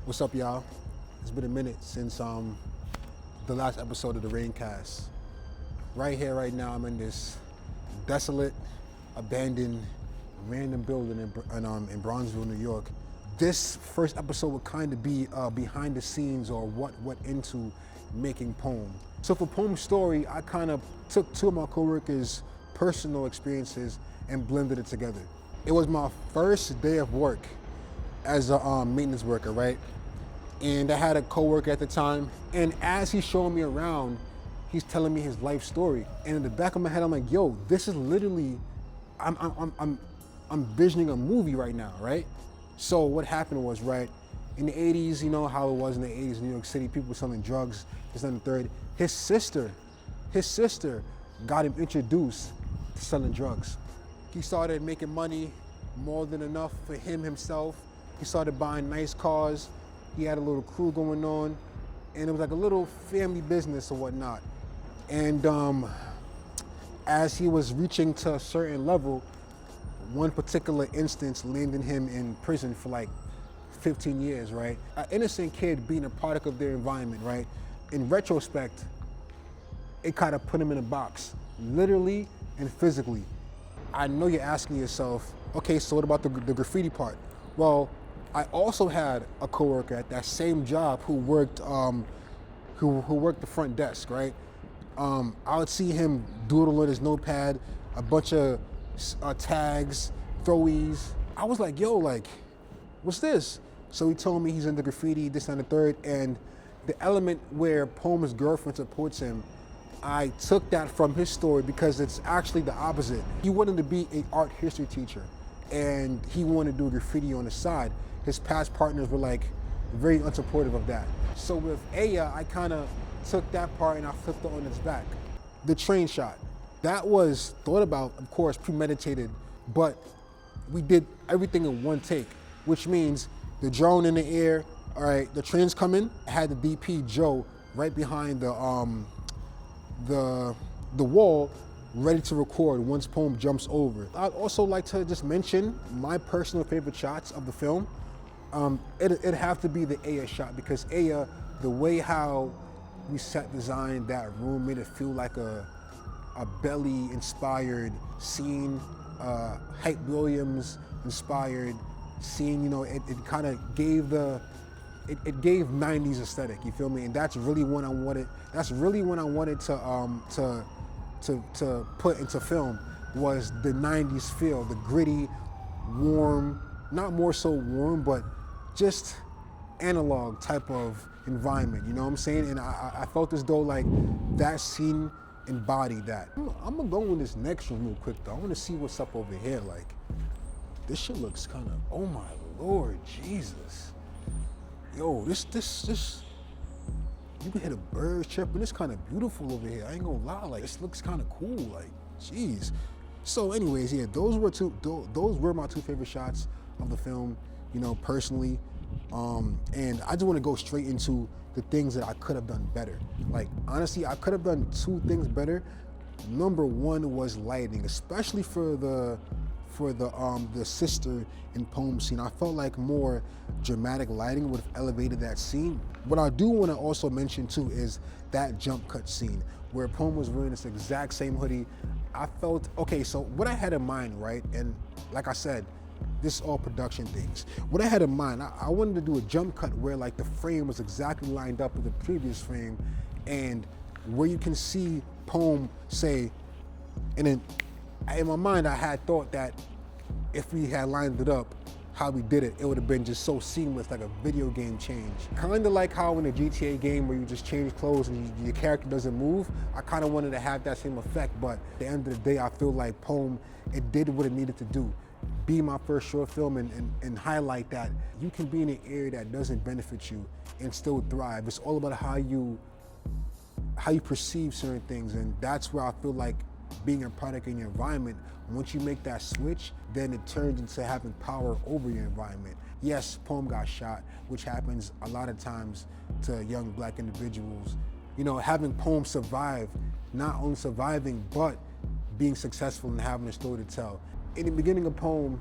What's up, y'all? It's been a minute since the last episode of the RaineCast. Right here, right now, I'm in this desolate, abandoned, random building in Bronzeville, New York. This first episode would kind of be behind the scenes or what went into making POME. So for POME's story, I kind of took two of my coworkers' personal experiences and blended it together. It was my first day of work as a maintenance worker, right? And I had a coworker at the time, and as he's showing me around, he's telling me his life story. And in the back of my head, I'm like, yo, this is literally, I'm visioning a movie right now, right? So what happened was, right, in the 80s, you know how it was in the 80s in New York City, people were selling drugs, this and the third. His sister got him introduced to selling drugs. He started making money, more than enough for himself. He started buying nice cars. He had a little crew going on, and it was like a little family business or whatnot. And as he was reaching to a certain level, one particular instance landed him in prison for like 15 years, right? An innocent kid being a product of their environment, right? In retrospect, it kind of put him in a box, literally and physically. I know you're asking yourself, okay, so what about the graffiti part? Well, I also had a coworker at that same job who worked the front desk, right? I would see him doodle on his notepad, a bunch of tags, throwies. I was like, yo, like, what's this? So he told me he's into graffiti, this and the third, and the element where POME's girlfriend supports him, I took that from his story because it's actually the opposite. He wanted to be an art history teacher, and he wanted to do graffiti on the side. His past partners were like very unsupportive of that. So with Aya, I kind of took that part and I flipped it on its back. The train shot, that was thought about, of course, premeditated, but we did everything in one take, which means the drone in the air, all right, the train's coming. I had the DP Joe right behind the wall, ready to record once POME jumps over. I'd also like to just mention my personal favorite shots of the film. It'd have to be the Aya shot, because Aya, the way how we set design that room made it feel like a Belly-inspired scene, Hype Williams-inspired scene. You know, it kind of gave it gave 90s aesthetic. You feel me? And that's really what I wanted. That's really what I wanted to put into film, was the 90s feel, the gritty, warm, not more so warm, but just analog type of environment, you know what I'm saying? And I felt as though like that scene embodied that. I'm gonna go in this next room real quick though. I wanna see what's up over here. Like, this shit looks kind of, oh my Lord, Jesus. Yo, this, you can hear the birds chirping. It's kind of beautiful over here. I ain't gonna lie, like, this looks kind of cool, like, jeez. So anyways, yeah, those were my two favorite shots of the film, you know, personally. And I just want to go straight into the things that I could have done better. Like, honestly, I could have done two things better. Number one was lighting, especially for the sister in POME scene. I felt like more dramatic lighting would have elevated that scene. What I do want to also mention too is that jump cut scene where POME was wearing this exact same hoodie. I felt, okay, so what I had in mind, right? And like I said, this is all production things. What I had in mind, I wanted to do a jump cut where like the frame was exactly lined up with the previous frame, and where you can see POME say, and then in my mind I had thought that if we had lined it up how we did it, it would have been just so seamless, like a video game change. Kind of like how in a GTA game where you just change clothes and your character doesn't move. I kind of wanted to have that same effect, but at the end of the day, I feel like POME, it did what it needed to do. Be my first short film and highlight that you can be in an area that doesn't benefit you and still thrive. It's all about how you perceive certain things, and that's where I feel like being a product in your environment, once you make that switch, then it turns into having power over your environment. Yes, POME got shot, which happens a lot of times to young black individuals. You know, having POME survive, not only surviving, but being successful and having a story to tell. In the beginning of POME,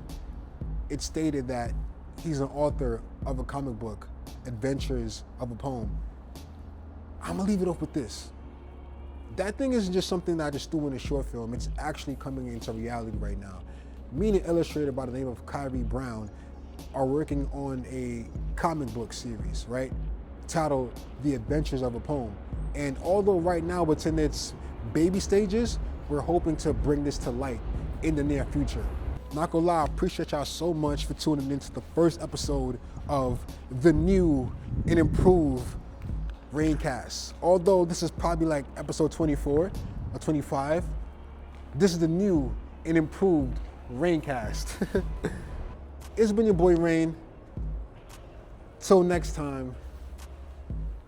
it stated that he's an author of a comic book Adventures of a Poem. I'm gonna leave it off with this. That thing isn't just something that I just threw in a short film. It's actually coming into reality right now. Me and an illustrator by the name of Kyrie Brown are working on a comic book series, right? Titled The Adventures of a Poem. And although right now it's in its baby stages, we're hoping to bring this to light in the near future. Not gonna lie, I appreciate y'all so much for tuning into the first episode of the new and improved RaineCast. Although this is probably like episode 24 or 25, this is the new and improved RaineCast. It's been your boy Rain. Till next time,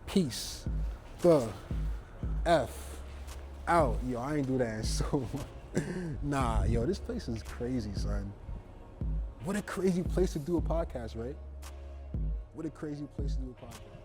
peace the F out. Yo, I ain't do that so nah, yo, this place is crazy, son. What a crazy place to do a podcast, right? What a crazy place to do a podcast.